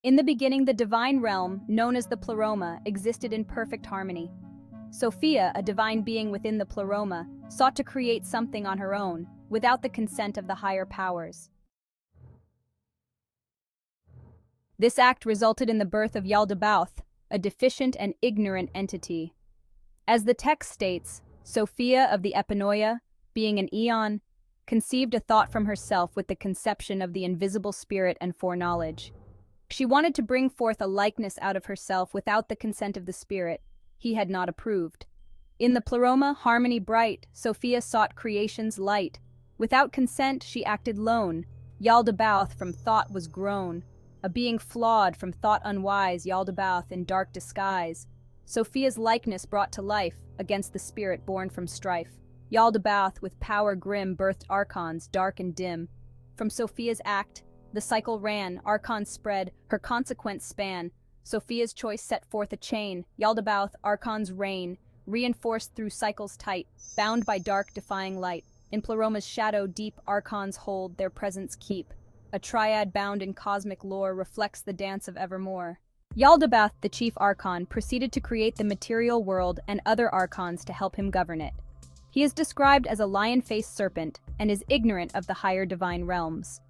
In the beginning, the divine realm, known as the Pleroma, existed in perfect harmony. Sophia, a divine being within the Pleroma, sought to create something on her own, without the consent of the higher powers. This act resulted in the birth of Yaldabaoth, a deficient and ignorant entity. As the text states, Sophia of the Epinoia, being an eon, conceived a thought from herself with the conception of the invisible spirit and foreknowledge. She wanted to bring forth a likeness out of herself without the consent of the spirit. He had not approved. In the Pleroma, harmony bright, Sophia sought creation's light. Without consent, she acted lone. Yaldabaoth from thought was grown. A being flawed from thought unwise, Yaldabaoth in dark disguise. Sophia's likeness brought to life, against the spirit born from strife. Yaldabaoth with power grim birthed Archons, dark and dim. From Sophia's act, the cycle ran, Archons spread, her consequence span. Sophia's choice set forth a chain, Yaldabaoth, Archons reign, reinforced through cycles tight, bound by dark defying light. In Pleroma's shadow deep, Archons hold, their presence keep. A triad bound in cosmic lore reflects the dance of evermore. Yaldabaoth, the chief Archon, proceeded to create the material world and other Archons to help him govern it. He is described as a lion-faced serpent and is ignorant of the higher divine realms.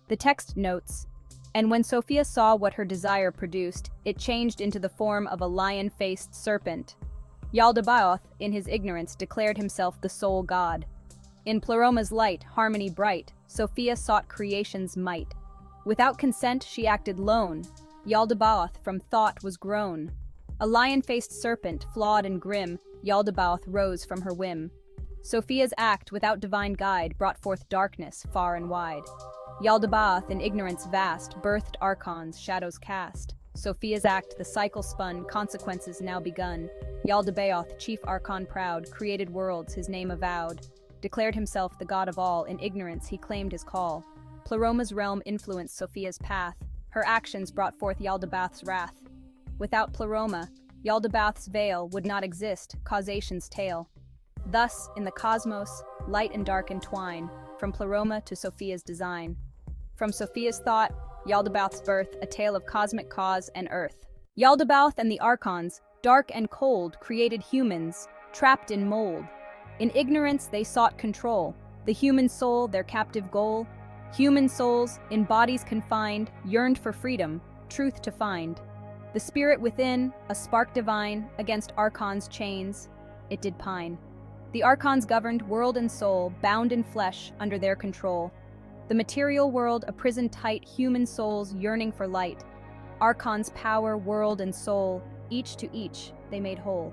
The text notes, "And when Sophia saw what her desire produced, it changed into the form of a lion-faced serpent." Yaldabaoth, in his ignorance, declared himself the sole god. In Pleroma's light, harmony bright, Sophia sought creation's might. Without consent, she acted lone. Yaldabaoth from thought was grown. A lion-faced serpent, flawed and grim, Yaldabaoth rose from her whim. Sophia's act, without divine guide, brought forth darkness far and wide. Yaldabaoth, in ignorance vast, birthed Archons, shadows cast. Sophia's act, the cycle spun, consequences now begun. Yaldabaoth, chief Archon proud, created worlds, his name avowed. Declared himself the god of all, in ignorance he claimed his call. Pleroma's realm influenced Sophia's path. Her actions brought forth Yaldabaoth's wrath. Without Pleroma, Yaldabaoth's veil would not exist, causation's tale. Thus, in the cosmos, light and dark entwine, from Pleroma to Sophia's design. From Sophia's thought, Yaldabaoth's birth, a tale of cosmic cause and earth. Yaldabaoth and the Archons, dark and cold, created humans, trapped in mold. In ignorance they sought control, the human soul their captive goal. Human souls, in bodies confined, yearned for freedom, truth to find. The spirit within, a spark divine, against Archons' chains, it did pine. The Archons governed world and soul, bound in flesh, under their control. The material world, a prison tight, human souls yearning for light. Archons' power, world and soul, each to each, they made whole.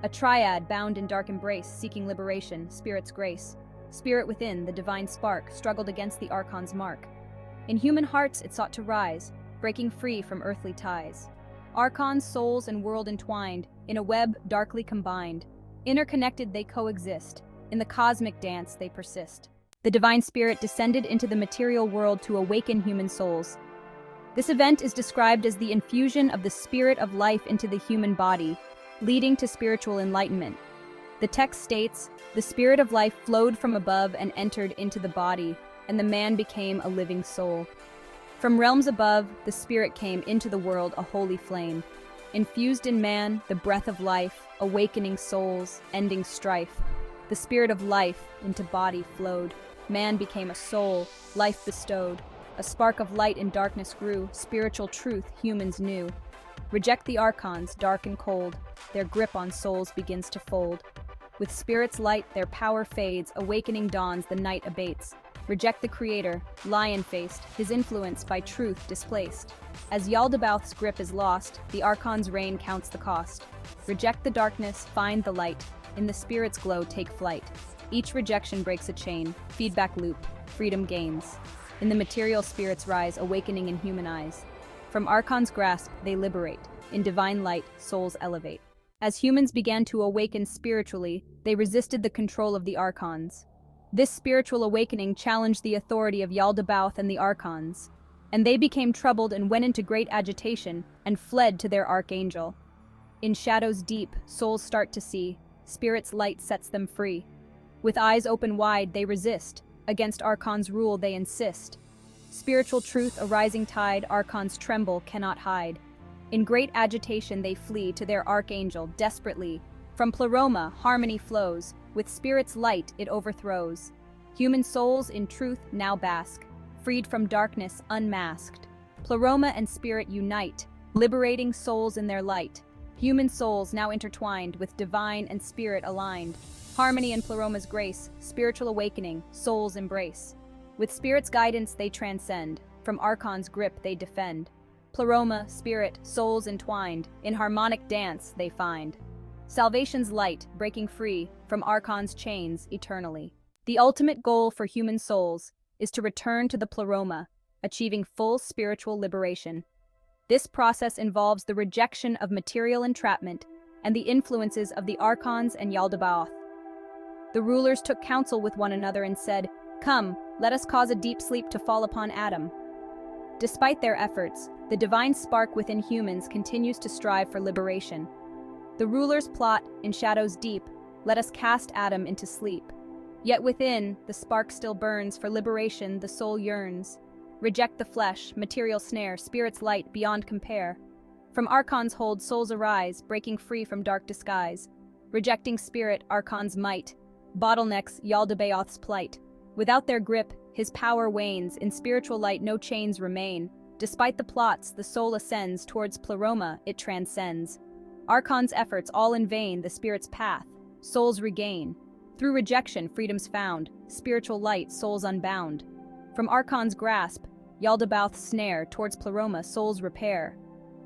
A triad bound in dark embrace, seeking liberation, spirit's grace. Spirit within, the divine spark, struggled against the Archon's mark. In human hearts it sought to rise, breaking free from earthly ties. Archons, souls, and world entwined, in a web darkly combined. Interconnected they coexist, in the cosmic dance they persist. The divine spirit descended into the material world to awaken human souls. This event is described as the infusion of the spirit of life into the human body, leading to spiritual enlightenment. The text states, "The spirit of life flowed from above and entered into the body, and the man became a living soul." From realms above, the spirit came into the world, a holy flame. Infused in man, the breath of life, awakening souls, ending strife. The spirit of life into body flowed. Man became a soul, life bestowed. A spark of light in darkness grew, spiritual truth humans knew. Reject the Archons, dark and cold, their grip on souls begins to fold. With spirit's light, their power fades, awakening dawns, the night abates. Reject the Creator, lion-faced, his influence by truth displaced. As Yaldabaoth's grip is lost, the Archon's reign counts the cost. Reject the darkness, find the light. In the spirit's glow, take flight. Each rejection breaks a chain, feedback loop, freedom gains. In the material spirits rise, awakening in human eyes. From Archon's grasp, they liberate. In divine light, souls elevate. As humans began to awaken spiritually, they resisted the control of the Archons. This spiritual awakening challenged the authority of Yaldabaoth and the Archons, and they became troubled and went into great agitation and fled to their archangel. In shadows deep, souls start to see, spirit's light sets them free. With eyes open wide, they resist, against Archon's rule they insist. Spiritual truth, a rising tide, Archons tremble, cannot hide. In great agitation they flee to their archangel, desperately. From Pleroma, harmony flows, with spirit's light it overthrows. Human souls in truth now bask, freed from darkness, unmasked. Pleroma and spirit unite, liberating souls in their light. Human souls now intertwined, with divine and spirit aligned. Harmony in Pleroma's grace, spiritual awakening, souls embrace. With spirit's guidance they transcend, from Archon's grip they defend. Pleroma, spirit, souls entwined, in harmonic dance they find. Salvation's light, breaking free from Archon's chains eternally. The ultimate goal for human souls is to return to the Pleroma, achieving full spiritual liberation. This process involves the rejection of material entrapment and the influences of the Archons and Yaldabaoth. The rulers took counsel with one another and said, "Come, let us cause a deep sleep to fall upon Adam." Despite their efforts, the divine spark within humans continues to strive for liberation. The rulers plot, in shadows deep, "Let us cast Adam into sleep." Yet within, the spark still burns, for liberation the soul yearns. Reject the flesh, material snare, spirit's light beyond compare. From Archon's hold souls arise, breaking free from dark disguise. Rejecting spirit, Archon's might, bottlenecks Yaldabaoth's plight. Without their grip, his power wanes, in spiritual light no chains remain. Despite the plots, the soul ascends, towards Pleroma it transcends. Archon's efforts all in vain, the spirit's path, souls regain. Through rejection, freedom's found, spiritual light, souls unbound. From Archon's grasp, Yaldabaoth's snare, towards Pleroma souls repair.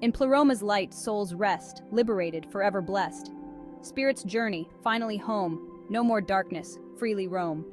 In Pleroma's light, souls rest, liberated, forever blessed. Spirit's journey, finally home, no more darkness, freely roam.